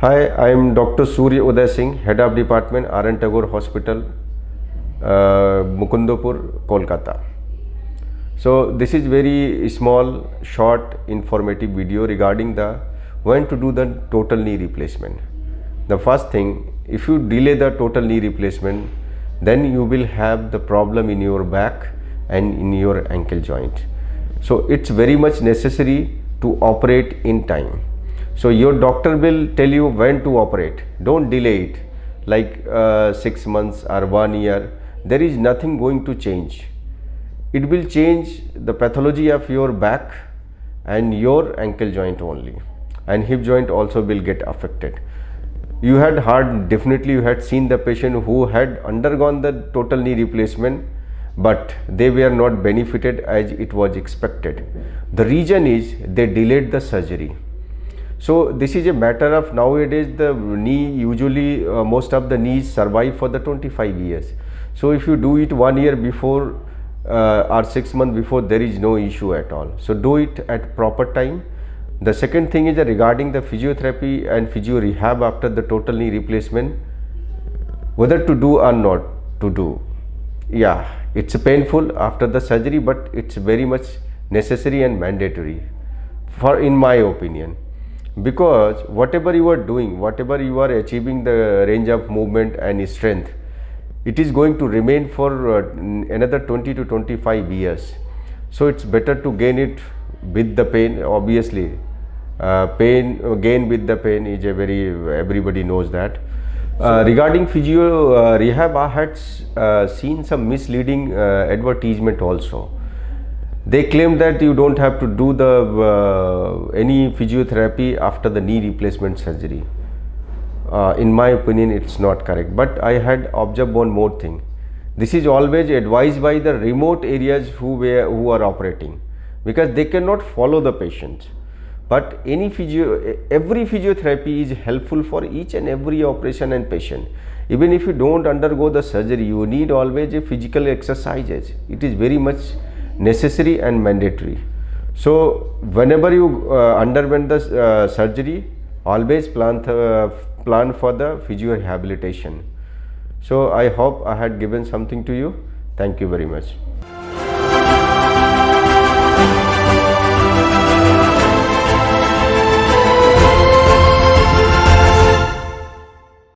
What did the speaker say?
Hi, I am Dr. Surya Uday Singh, Head of Department, R N Tagore Hospital, Mukundapur, Kolkata. So this is very small, short, informative video regarding the when to do the total knee replacement. The first thing, if you delay the total knee replacement, then you will have the problem in your back and in your ankle joint. So it's very much necessary to operate in time. So your doctor will tell you when to operate. Don't delay it like 6 months or 1 year. There is nothing going to change. It will change the pathology of your back and your ankle joint only, and hip joint also will get affected. You had heard, definitely you had seen the patient who had undergone the total knee replacement, but they were not benefited as it was expected. The reason is they delayed the surgery. So this is a matter of nowadays the knee usually most of the knees survive for the 25 years. So if you do it 1 year before or 6 months before, there is no issue at all. So do it at proper time. The second thing is regarding the physiotherapy and physio rehab after the total knee replacement, whether to do or not to do. Yeah, it's painful after the surgery, but it's very much necessary and mandatory for, in my opinion, because whatever you are doing, whatever you are achieving the range of movement and strength, it is going to remain for another 20 to 25 years. So it's better to gain it with the pain. Obviously gain with the pain is a very, everybody knows that. Regarding physio rehab, I had seen some misleading advertisement also. They claim that you don't have to do the any physiotherapy after the knee replacement surgery. In my opinion, it's not correct. But I had observed one more thing. This is always advised by the remote areas who are operating, because they cannot follow the patient. But every physiotherapy is helpful for each and every operation and patient. Even if you don't undergo the surgery, you need always a physical exercises. It is very much necessary and mandatory. So whenever you underwent the surgery, always plan for the physio rehabilitation. So I hope I had given something to you. Thank you very much.